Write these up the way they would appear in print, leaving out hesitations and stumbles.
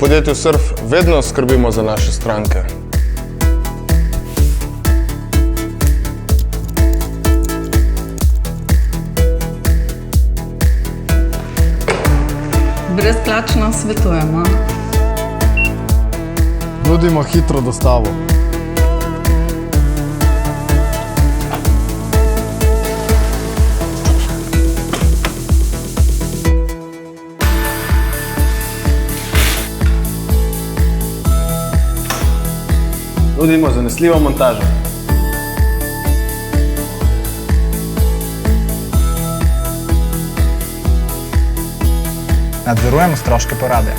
podjetju Surf vedno skrbimo za naše stranke. Brezplačno svetujemo. Nudimo hitro dostavo. Nudimo zanesljivo montažo. Nadzorujemo stroške porabe.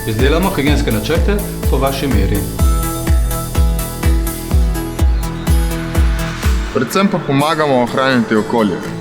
Izdelamo higienske načrte po vaši meri. Predvsem pa pomagamo ohraniti okolje.